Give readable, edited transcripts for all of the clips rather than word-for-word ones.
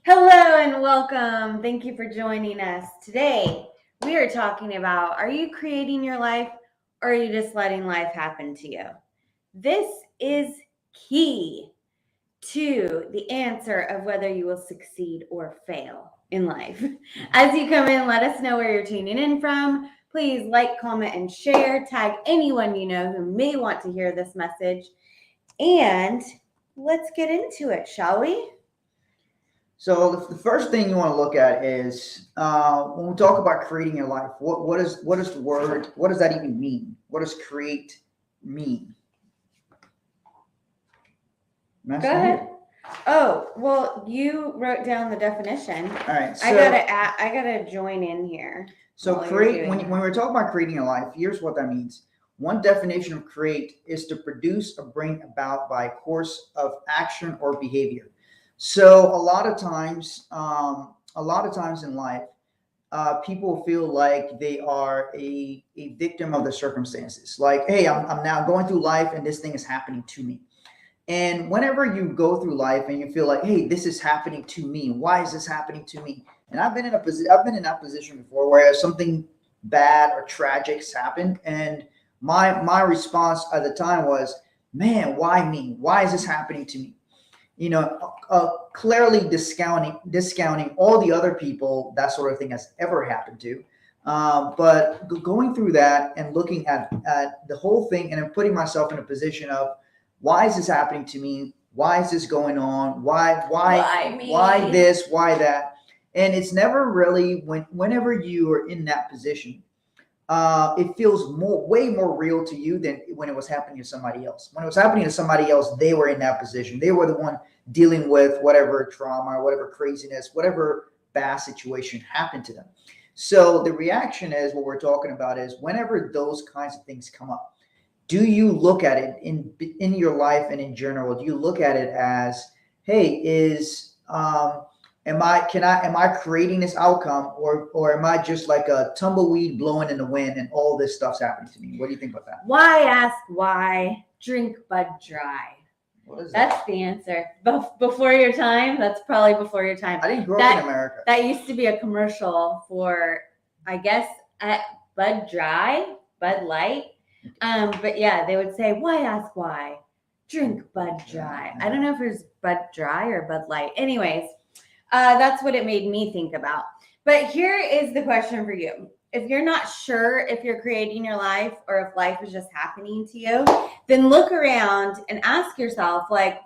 Hello and welcome. Thank you for joining us. Today, we are talking about, are you creating your life or are you just letting life happen to you? This is key to the answer of whether you will succeed or fail in life. As you come in, let us know where you're tuning in from. Please like, comment, and share. Tag anyone you know who may want to hear this message. And let's get into it, shall we? So the first thing you want to look at is when we talk about creating your life. What is the word? What does that even mean? What does create mean? Go ahead. Oh, well, you wrote down the definition. All right. So, I gotta join in here. So create when we're talking about creating a life, here's what that means. One definition of create is to produce or bring about by a course of action or behavior. So a lot of times in life, people feel like they are a victim of the circumstances. Like, hey, I'm now going through life and this thing is happening to me. And whenever you go through life and you feel like, hey, this is happening to me. Why is this happening to me? And I've been in that position before where something bad or tragic has happened. And my response at the time was, man, why me? Why is this happening to me? Clearly discounting all the other people that sort of thing has ever happened to. But going through that and looking at the whole thing and then putting myself in a position of, why is this happening to me? Why is this going on? Why this? Why that? And it's never really whenever you are in that position, it feels way more real to you than when it was happening to somebody else. When it was happening to somebody else, they were in that position. They were the one dealing with whatever trauma, whatever craziness, whatever bad situation happened to them. So the reaction is what we're talking about is whenever those kinds of things come up, do you look at it in your life and in general? Do you look at it as, hey, am I creating this outcome or am I just like a tumbleweed blowing in the wind and all this stuff's happening to me? What do you think about that? Why ask why? Drink Bud Dry. What is that? That's the answer. Before your time? That's probably before your time. I didn't grow up in America. That used to be a commercial for, I guess, Bud Dry, Bud Light. But yeah, they would say, why ask why? Drink Bud Dry. I don't know if it was Bud Dry or Bud Light. Anyways, that's what it made me think about. But here is the question for you. If you're not sure if you're creating your life or if life is just happening to you, then look around and ask yourself, like,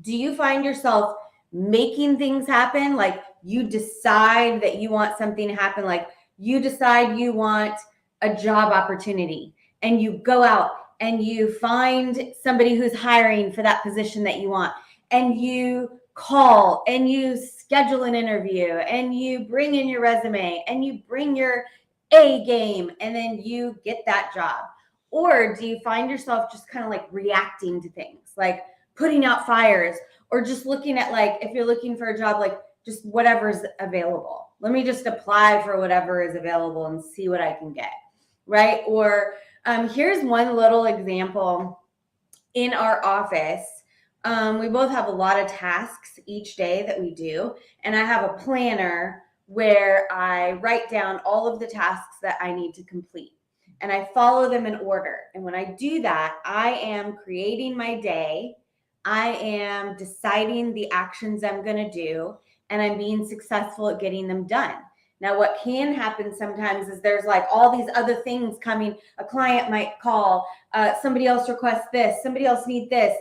do you find yourself making things happen? Like you decide that you want something to happen. Like you decide you want a job opportunity and you go out and you find somebody who's hiring for that position that you want and you call and you schedule an interview and you bring in your resume and you bring your A game and then you get that job? Or do you find yourself just kind of like reacting to things, like putting out fires or just looking at, like, if you're looking for a job, like just whatever's available. Let me just apply for whatever is available and see what I can get, right? Or here's one little example in our office. We both have a lot of tasks each day that we do. And I have a planner where I write down all of the tasks that I need to complete. And I follow them in order. And when I do that, I am creating my day. I am deciding the actions I'm going to do. And I'm being successful at getting them done. Now, what can happen sometimes is there's like all these other things coming. A client might call, somebody else requests this, somebody else needs this.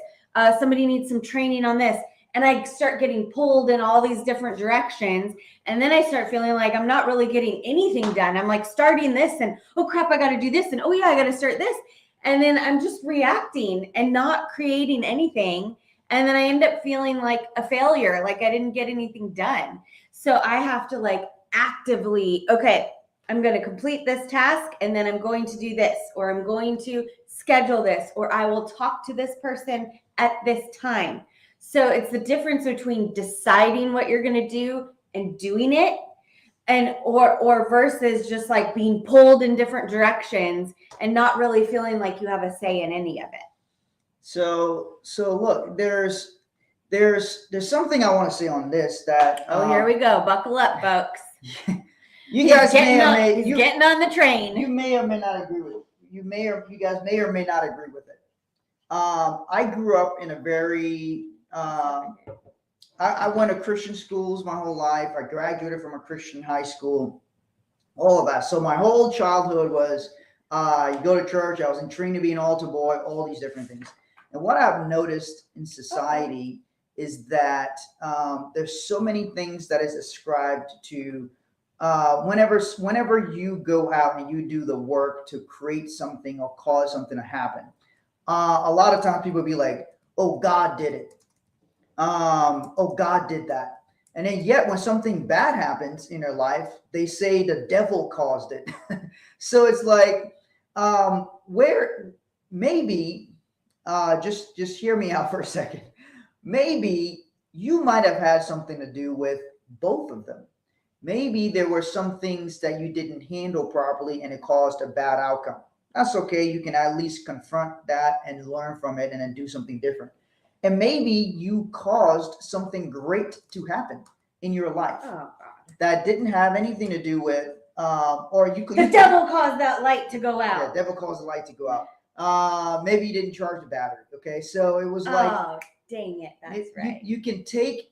Somebody needs some training on this. And I start getting pulled in all these different directions. And then I start feeling like I'm not really getting anything done. I'm like starting this and, oh crap, I got to do this. And oh yeah, I got to start this. And then I'm just reacting and not creating anything. And then I end up feeling like a failure, like I didn't get anything done. So I have to like actively, okay, I'm going to complete this task and then I'm going to do this, or I'm going to schedule this, or I will talk to this person at this time. So it's the difference between deciding what you're going to do and doing it, and or versus just like being pulled in different directions and not really feeling like you have a say in any of it. So look, there's there's something I want to say on this that Here we go. Buckle up, folks. you guys getting on the train. You may or may not agree with it. You guys may or may not agree with it. I grew up in a very I went to Christian schools my whole life. I graduated from a Christian high school, all of that. So my whole childhood was you go to church. I was trained to be an altar boy, all these different things. And what I've noticed in society is that there's so many things that is ascribed to whenever you go out and you do the work to create something or cause something to happen. A lot of times people will be like, oh, God did it. Oh, God did that. And then yet when something bad happens in their life, they say the devil caused it. So it's like, where maybe, just hear me out for a second. Maybe you might have had something to do with both of them. Maybe there were some things that you didn't handle properly and it caused a bad outcome. That's okay. You can at least confront that and learn from it and then do something different. And maybe you caused something great to happen in your life that didn't have anything to do with, or you could. The devil caused that light to go out. Yeah, devil caused the light to go out. Maybe you didn't charge the battery. Okay, so it was like, oh, dang it, that's right. You can take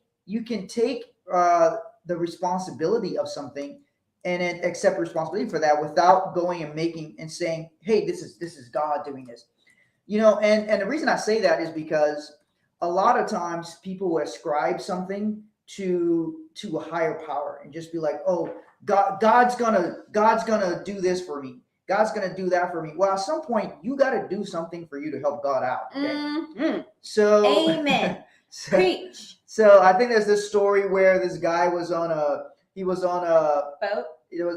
the responsibility of something and then accept responsibility for that without going and making and saying, hey, this is God doing this. And the reason I say that is because a lot of times people will ascribe something to a higher power and just be like, oh, God's gonna do this for me. God's gonna do that for me. Well, at some point you got to do something for you to help God out. Okay? Mm-hmm. So amen. Preach. So I think there's this story where this guy was on a boat.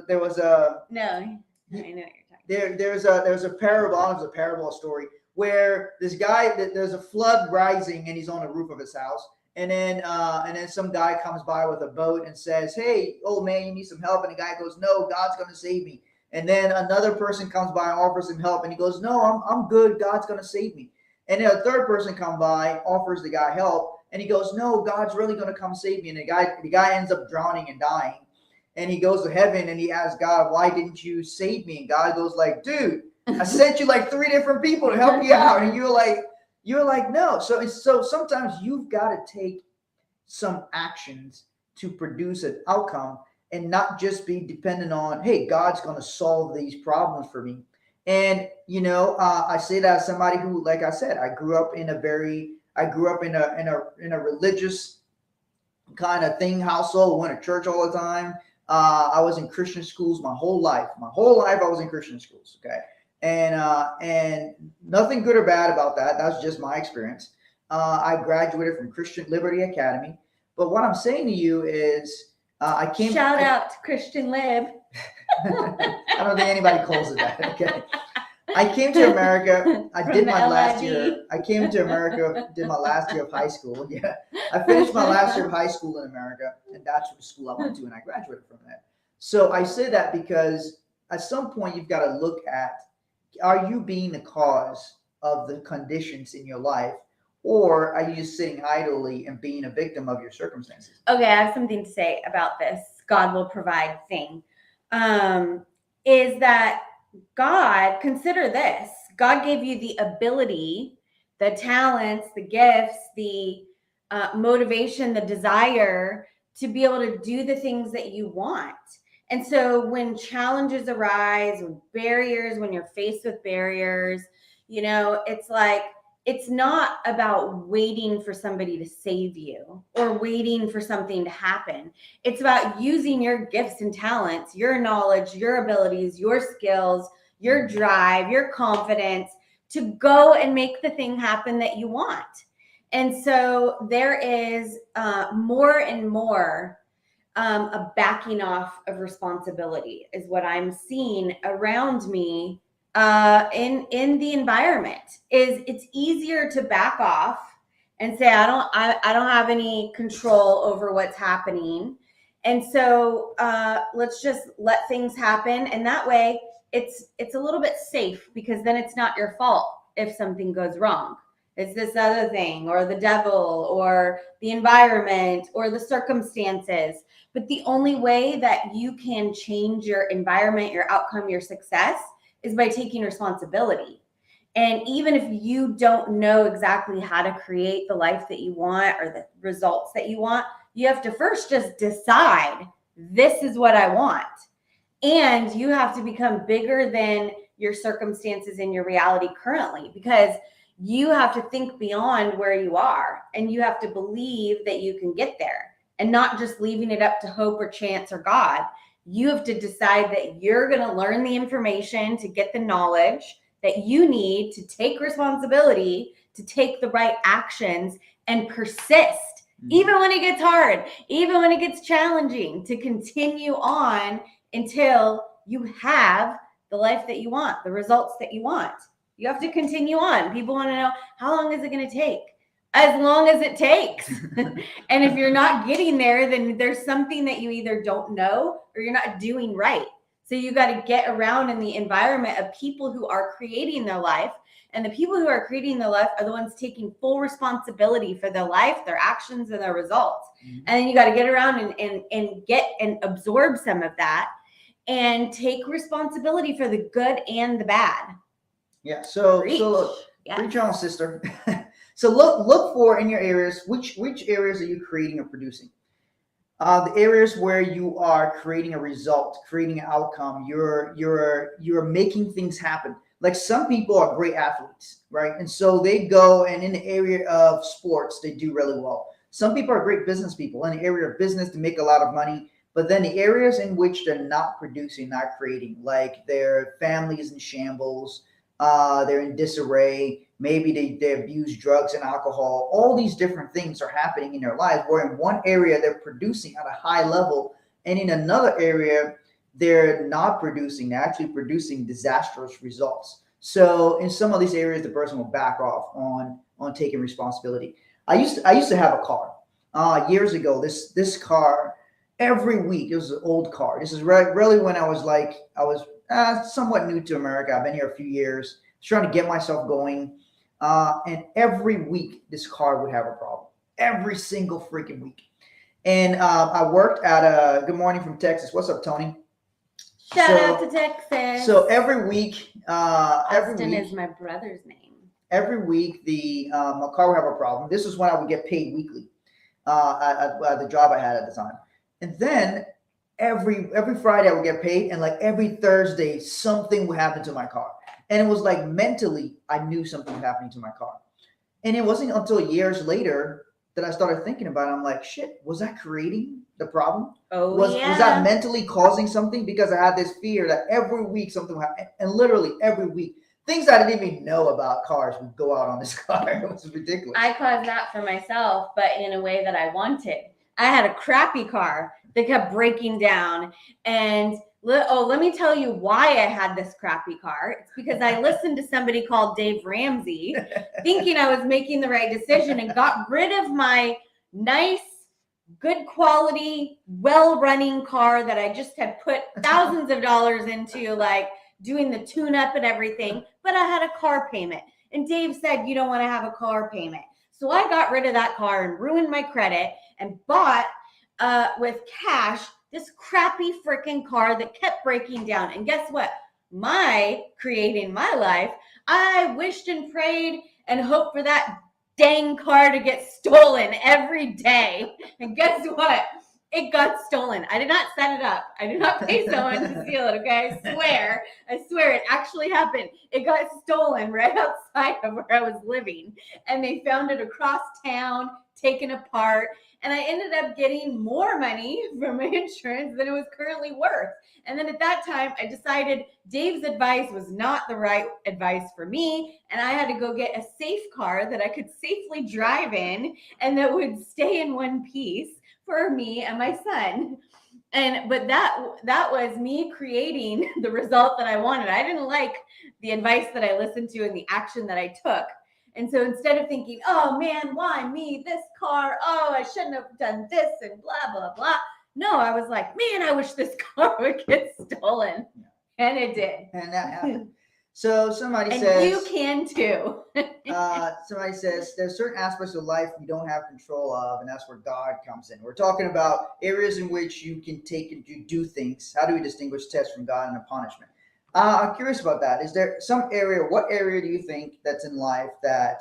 There was a no. I know what you're talking. There's a parable. It's a parable story where this guy, there's a flood rising and he's on the roof of his house. And then some guy comes by with a boat and says, hey, old man, you need some help. And the guy goes, no, God's going to save me. And then another person comes by and offers him help. And he goes, no, I'm good. God's going to save me. And then a third person comes by, offers the guy help. And he goes, no, God's really going to come save me. And the guy ends up drowning and dying. And he goes to heaven and he asks God, why didn't you save me? And God goes like, dude, I sent you like 3 different people to help you out. And you're like, no. So sometimes you've got to take some actions to produce an outcome and not just be dependent on, hey, God's going to solve these problems for me. And, I say that as somebody who, like I said, I grew up in a religious kind of thing household, went to church all the time. I was in Christian schools my whole life. I was in Christian schools. Okay. And nothing good or bad about that. That's just my experience. I graduated from Christian Liberty Academy. But what I'm saying to you is, Shout out to Christian Lib. I don't think anybody calls it that. Okay. I came to America. I did my last year. I came to America, did my last year of high school. Yeah. I finished my last year of high school in America, and that's the school I went to, and I graduated from that. So I say that because at some point you've got to look at, are you being the cause of the conditions in your life, or are you just sitting idly and being a victim of your circumstances? Okay, I have something to say about this God will provide thing. Is that God, consider this, God gave you the ability, the talents, the gifts, the motivation, the desire to be able to do the things that you want. And so when challenges arise, when you're faced with barriers, it's like, it's not about waiting for somebody to save you or waiting for something to happen. It's about using your gifts and talents, your knowledge, your abilities, your skills, your drive, your confidence to go and make the thing happen that you want. And so there is more and more a backing off of responsibility is what I'm seeing around me. In the environment is it's easier to back off and say, I don't have any control over what's happening. And so let's just let things happen. And that way it's a little bit safe because then it's not your fault if something goes wrong. it's this other thing, or the devil, or the environment, or the circumstances. But the only way that you can change your environment, your outcome, your success is by taking responsibility. And even if you don't know exactly how to create the life that you want or the results that you want, you have to first just decide, this is what I want. And you have to become bigger than your circumstances and your reality currently, because you have to think beyond where you are, and you have to believe that you can get there, and not just leaving it up to hope or chance or God. You have to decide that you're going to learn the information to get the knowledge that you need to take responsibility, to take the right actions and persist, even when it gets hard, even when it gets challenging, to continue on until you have the life that you want, the results that you want. You have to continue on. People want to know, how long is it going to take? As long as it takes. And if you're not getting there, then there's something that you either don't know or you're not doing right. So you got to get around in the environment of people who are creating their life. And the people who are creating their life are the ones taking full responsibility for their life, their actions, and their results. And then you got to get around and get and absorb some of that and take responsibility for the good and the bad. Yeah. So look, preach on, sister. So look for in your areas, which areas are you creating or producing? The areas where you are creating a result, creating an outcome, you're making things happen. Like, some people are great athletes, right? And so they go, and in the area of sports, they do really well. Some people are great business people in the area of business to make a lot of money. But then the areas in which they're not producing, not creating, like their family is in shambles, they're in disarray, maybe they abuse drugs and alcohol, all these different things are happening in their lives, where in one area they're producing at a high level, and in another area they're not producing, they're actually producing disastrous results. So in some of these areas, the person will back off on taking responsibility. I used to have a car years ago. This car, every week, it was an old car. This is really when I was somewhat new to America. I've been here a few years, trying to get myself going. And every week, this car would have a problem. Every single freaking week. And I worked at Good Morning from Texas. What's up, Tony? Shout out to Texas. So every week, Austin is my brother's name. Every week, my car would have a problem. This is when I would get paid weekly at the job I had at the time. And then every Friday I would get paid, and like every Thursday something would happen to my car. And it was like, mentally, I knew something was happening to my car. And it wasn't until years later that I started thinking about it. I'm like, shit, was that creating the problem? Was that mentally causing something? Because I had this fear that every week something would happen, and literally every week, things I didn't even know about cars would go out on this car. It was ridiculous. I caused that for myself, but in a way that I wanted. I had a crappy car that kept breaking down. And let me tell you why I had this crappy car. It's because I listened to somebody called Dave Ramsey, thinking I was making the right decision, and got rid of my nice, good quality, well-running car that I just had put thousands of dollars into, like doing the tune-up and everything. But I had a car payment. And Dave said, you don't want to have a car payment. So I got rid of that car and ruined my credit and bought with cash this crappy freaking car that kept breaking down. And guess what? Creating my life, I wished and prayed and hoped for that dang car to get stolen every day. And guess what? It got stolen. I did not set it up. I did not pay someone to steal it, okay? I swear it actually happened. It got stolen right outside of where I was living. And they found it across town, taken apart. And I ended up getting more money from my insurance than it was currently worth. And then at that time, I decided Dave's advice was not the right advice for me. And I had to go get a safe car that I could safely drive in and that would stay in one piece for me and my son. But that was me creating the result that I wanted. I didn't like the advice that I listened to and the action that I took. And so instead of thinking, oh man, why me, this car, oh, I shouldn't have done this and blah, blah, blah. No, I was like, man, I wish this car would get stolen. And it did. And that happened. So somebody And says, you can too. somebody says there's certain aspects of life you don't have control of, and that's where God comes in. We're talking about areas in which you can take and do things. How do we distinguish test from God and a punishment? I'm curious about that. Is there some area? What area do you think that's in life that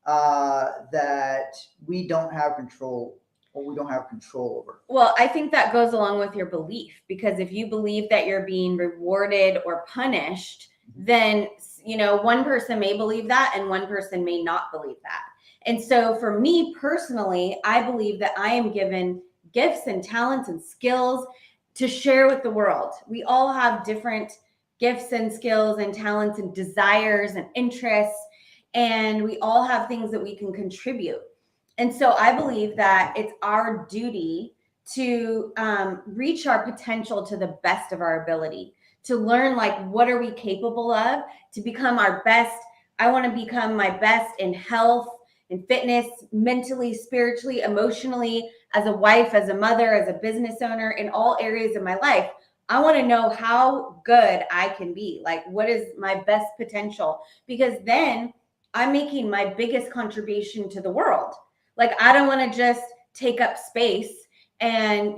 that we don't have control, or we don't have control over? Well, I think that goes along with your belief, because if you believe that you're being rewarded or punished, then, one person may believe that and one person may not believe that. And so for me personally, I believe that I am given gifts and talents and skills to share with the world. We all have different gifts and skills and talents and desires and interests, and we all have things that we can contribute. And so I believe that it's our duty to reach our potential to the best of our ability, to learn, like, what are we capable of, to become our best. I want to become my best in health, in fitness, mentally, spiritually, emotionally, as a wife, as a mother, as a business owner, in all areas of my life. I want to know how good I can be. Like, what is my best potential? Because then I'm making my biggest contribution to the world. Like, I don't want to just take up space and,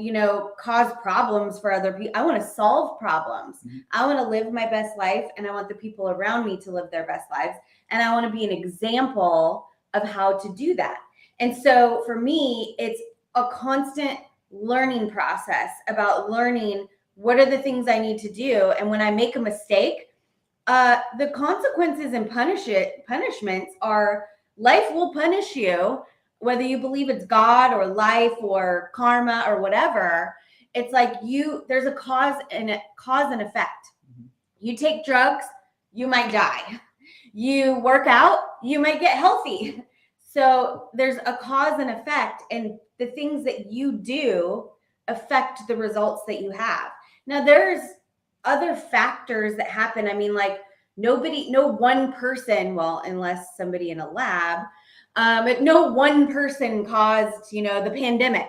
cause problems for other people. I want to solve problems. Mm-hmm. I want to live my best life, and I want the people around me to live their best lives. And I want to be an example of how to do that. And so for me, it's a constant learning process about learning what are the things I need to do. And when I make a mistake, the consequences and punishments are, life will punish you, whether you believe it's God or life or karma or whatever. It's like there's a cause and effect. Mm-hmm. You take drugs, you might die. You work out, you might get healthy. So there's a cause and effect, and the things that you do affect the results that you have. Now, there's other factors that happen. I mean, like, no one person, well, unless somebody in a lab, but no one person caused, the pandemic.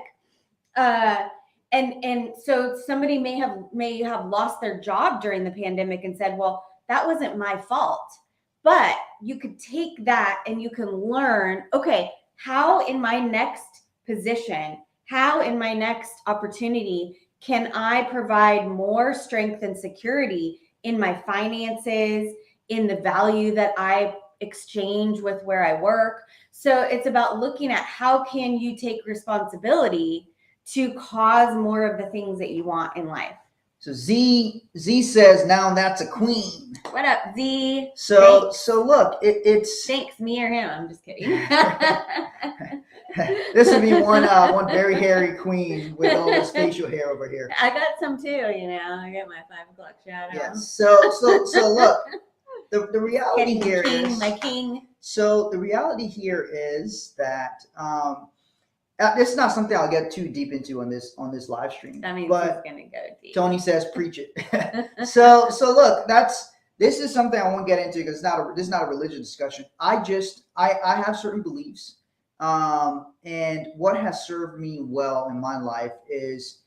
And so somebody may have lost their job during the pandemic and said, well, that wasn't my fault. But you could take that and you can learn, okay, how in my next position, how in my next opportunity can I provide more strength and security in my finances, in the value that I exchange with where I work. So it's about looking at how can you take responsibility to cause more of the things that you want in life. So Z says, now that's a queen. What up, Z? So look, it's thanks, me or him. I'm just kidding. This would be one very hairy queen with all this facial hair over here. I got some too, I got my 5 o'clock shadow. Yes. So look, the reality here is my king. So the reality here is that this is not something I'll get too deep into on this live stream. That means he's gonna go deep. Tony says, "Preach it." so look, this is something I won't get into because this is not a religious discussion. I have certain beliefs, and what has served me well in my life is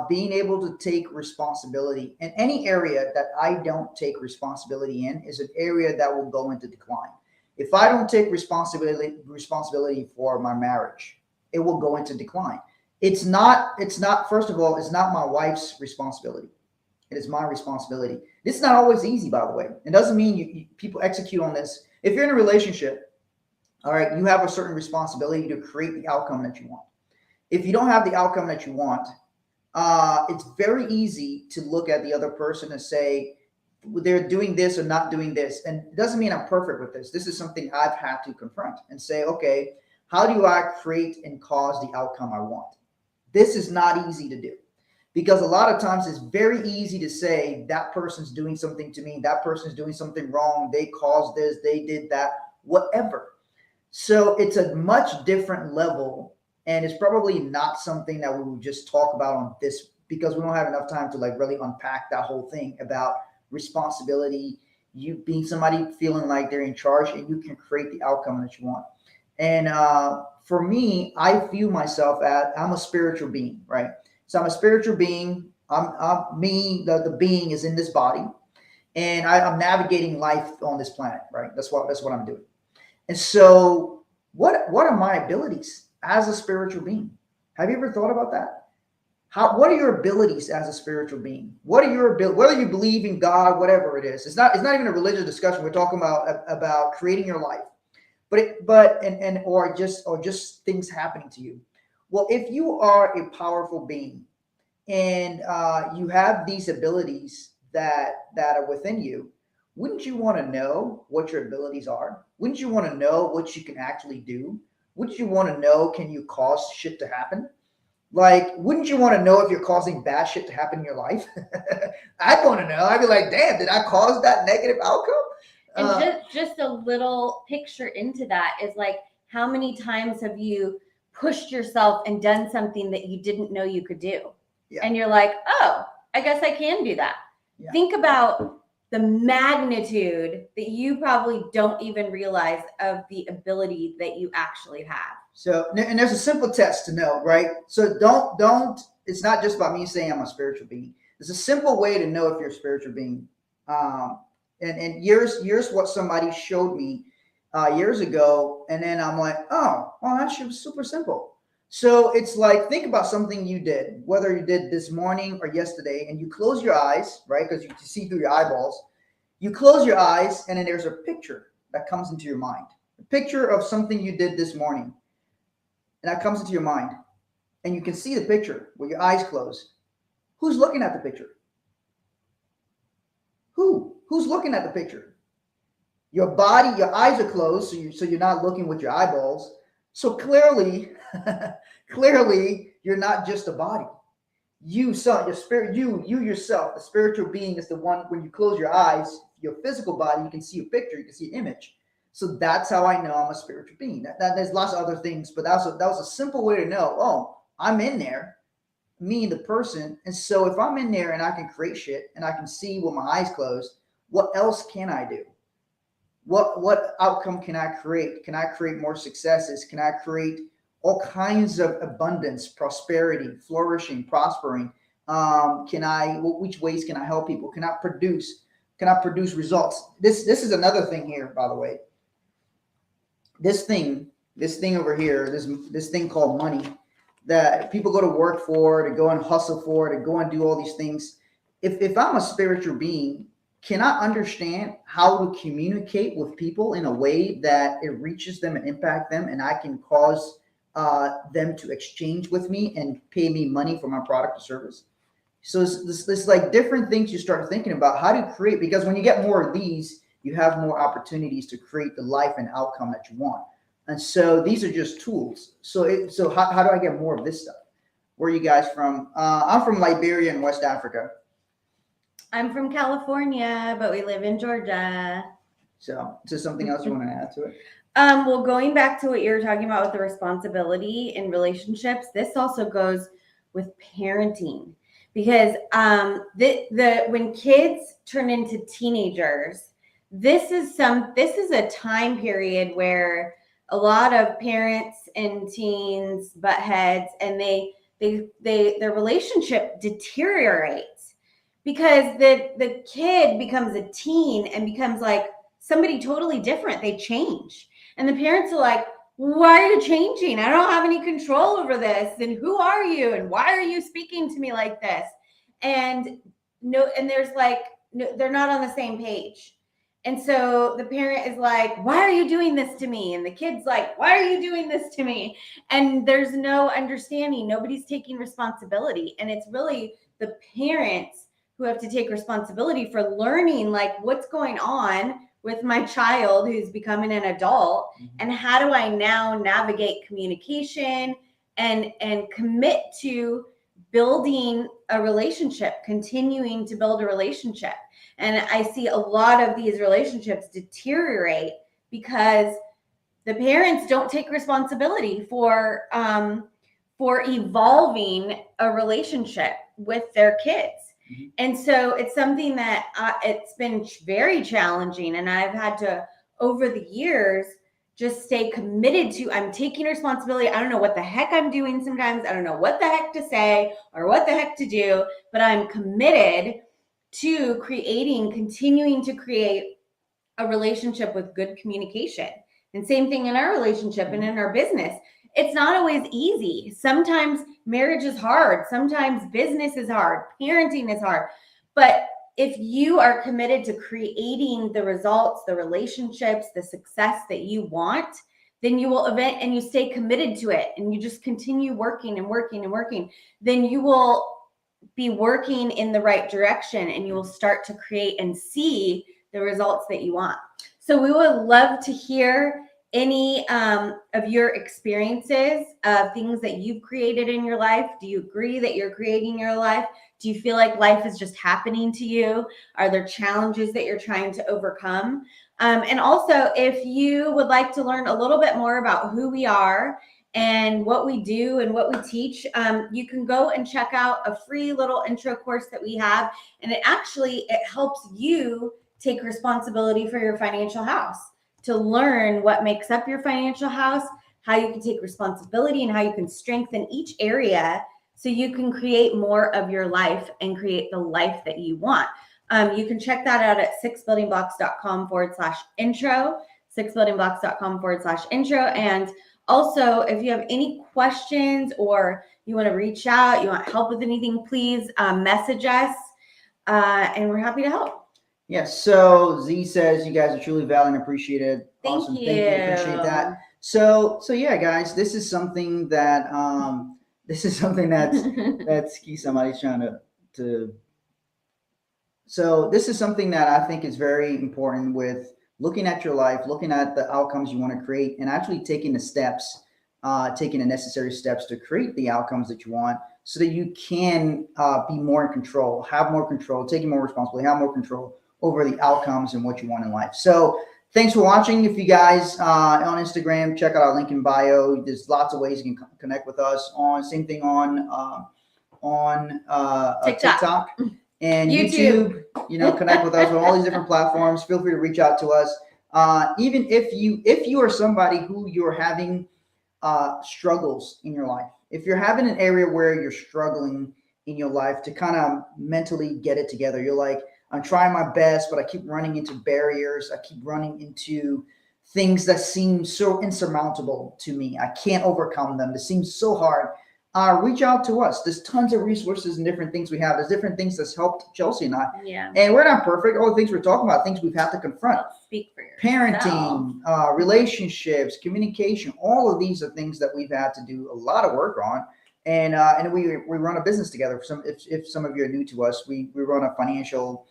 being able to take responsibility. And any area that I don't take responsibility in is an area that will go into decline. If I don't take responsibility for my marriage, it will go into decline. It's not, first of all, it's not my wife's responsibility. It is my responsibility. This is not always easy, by the way. It doesn't mean people execute on this. If you're in a relationship, all right, you have a certain responsibility to create the outcome that you want. If you don't have the outcome that you want, it's very easy to look at the other person and say, they're doing this or not doing this. And it doesn't mean I'm perfect with this. This is something I've had to confront and say, okay, how do I create and cause the outcome I want? This is not easy to do because a lot of times it's very easy to say that person's doing something to me. That person's doing something wrong. They caused this, they did that, whatever. So it's a much different level. And it's probably not something that we would just talk about on this because we don't have enough time to like really unpack that whole thing about responsibility, you being somebody feeling like they're in charge and you can create the outcome that you want. And for me, I view myself as I'm a spiritual being, right? So I'm a spiritual being. I'm me, the being is in this body. and I'm navigating life on this planet, right? That's what I'm doing. And so what are my abilities as a spiritual being? Have you ever thought about that? What are your abilities as a spiritual being? What are your abilities, whether you believe in God, whatever it is? It's not even a religious discussion. We're talking about creating your life, or just things happening to you. Well, if you are a powerful being and you have these abilities that are within you, wouldn't you want to know what your abilities are? Wouldn't you want to know what you can actually do? Wouldn't you want to know, can you cause shit to happen? Like, wouldn't you want to know if you're causing bad shit to happen in your life? I'd want to know. I'd be like, damn, did I cause that negative outcome? And just a little picture into that is like, how many times have you pushed yourself and done something that you didn't know you could do? Yeah. And you're like, oh, I guess I can do that. Yeah. Think about the magnitude that you probably don't even realize of the ability that you actually have. So, and there's a simple test to know, right? So don't, it's not just about me saying I'm a spiritual being. There's a simple way to know if you're a spiritual being. And here's what somebody showed me years ago. And then I'm like, oh, well, that shit was super simple. So it's like, think about something you did, whether you did this morning or yesterday, and you close your eyes, right? Because you see through your eyeballs. You close your eyes, and then there's a picture that comes into your mind. A picture of something you did this morning. And that comes into your mind. And you can see the picture with your eyes closed. Who's looking at the picture? Who's looking at the picture? Your body, your eyes are closed, so you're not looking with your eyeballs. So clearly, you're not just a body. You saw your spirit, you yourself, the spiritual being is the one. When you close your eyes, your physical body, you can see a picture, you can see an image. So that's how I know I'm a spiritual being. That there's lots of other things, but that was a simple way to know, oh, I'm in there, me, the person. And so if I'm in there and I can create shit and I can see with my eyes closed, what else can I do? What outcome can I create? Can I create more successes? Can I create all kinds of abundance, prosperity, flourishing, prospering? Which ways can I help people? Can I produce results? This is another thing here, by the way. This thing over here, this thing called money that people go to work for, to go and hustle for, to go and do all these things. If I'm a spiritual being, can I understand how to communicate with people in a way that it reaches them and impact them, and I can cause them to exchange with me and pay me money for my product or service? So it's like different things you start thinking about how to create, because when you get more of these, you have more opportunities to create the life and outcome that you want. And so these are just tools. So how do I get more of this stuff? Where are you guys from? I'm from Liberia in West Africa. I'm from California, but we live in Georgia. So is there something else you want to add to it? Well, going back to what you were talking about with the responsibility in relationships, this also goes with parenting, because when kids turn into teenagers, this is a time period where a lot of parents and teens butt heads, and their relationship deteriorates because the kid becomes a teen and becomes like somebody totally different. They change. And the parents are like, why are you changing? I don't have any control over this. And who are you? And why are you speaking to me like this? And there's like, no, they're not on the same page. And so the parent is like, why are you doing this to me? And the kid's like, why are you doing this to me? And there's no understanding. Nobody's taking responsibility. And it's really the parents who have to take responsibility for learning, like, what's going on with my child who's becoming an adult, and how do I now navigate communication and commit to building a relationship, continuing to build a relationship. And I see a lot of these relationships deteriorate because the parents don't take responsibility for evolving a relationship with their kids. And so it's something that it's been very challenging. And I've had to, over the years, just stay committed to, I'm taking responsibility. I don't know what the heck I'm doing sometimes. I don't know what the heck to say or what the heck to do, but I'm committed to continuing to create a relationship with good communication. And same thing in our relationship and in our business. It's not always easy. Sometimes marriage is hard. Sometimes business is hard. Parenting is hard. But if you are committed to creating the results, the relationships, the success that you want, then you will and you stay committed to it and you just continue working and working and working, then you will be working in the right direction and you will start to create and see the results that you want. So we would love to hear any of your experiences of things that you've created in your life. Do you agree that you're creating your life? Do you feel like life is just happening to you? Are there challenges that you're trying to overcome? And also, if you would like to learn a little bit more about who we are and what we do and what we teach, you can go and check out a free little intro course that we have. And it helps you take responsibility for your financial house, to learn what makes up your financial house, how you can take responsibility and how you can strengthen each area so you can create more of your life and create the life that you want. You can check that out at sixbuildingblocks.com/intro, sixbuildingblocks.com/intro. And also, if you have any questions or you want to reach out, you want help with anything, please message us and we're happy to help. Yes. So Z says you guys are truly valued and appreciated. Thank Awesome. you. Thank you. Appreciate that. So yeah, guys, this is something that that's key. Somebody's trying to. So this is something that I think is very important with looking at your life, looking at the outcomes you want to create, and actually taking the steps, taking the necessary steps to create the outcomes that you want, so that you can be more in control, have more control, taking more responsibility, have more control over the outcomes and what you want in life. So thanks for watching. If you guys on Instagram, check out our link in bio. There's lots of ways you can connect with us. Same thing on TikTok and YouTube. Connect with us on all these different platforms. Feel free to reach out to us. Even if you are somebody who you're having struggles in your life, if you're having an area where you're struggling in your life to kind of mentally get it together, you're like, I'm trying my best, but I keep running into barriers. I keep running into things that seem so insurmountable to me. I can't overcome them. It seems so hard. Reach out to us. There's tons of resources and different things we have. There's different things that's helped Chelsea and I. Yeah. And we're not perfect. All the things we're talking about, things we've had to confront. Speak for yourself. Parenting, relationships, communication. All of these are things that we've had to do a lot of work on. And we run a business together. If some of you are new to us, we run a financial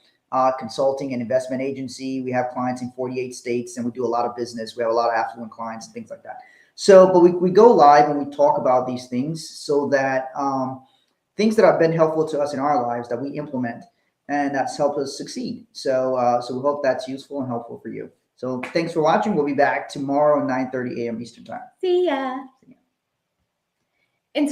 consulting and investment agency. We have clients in 48 states, and we do a lot of business. We have a lot of affluent clients and things like that. So, but we go live and we talk about these things so that things that have been helpful to us in our lives that we implement, and that's helped us succeed. So we hope that's useful and helpful for you. So thanks for watching. We'll be back tomorrow at 9:30 a.m. Eastern time. See ya.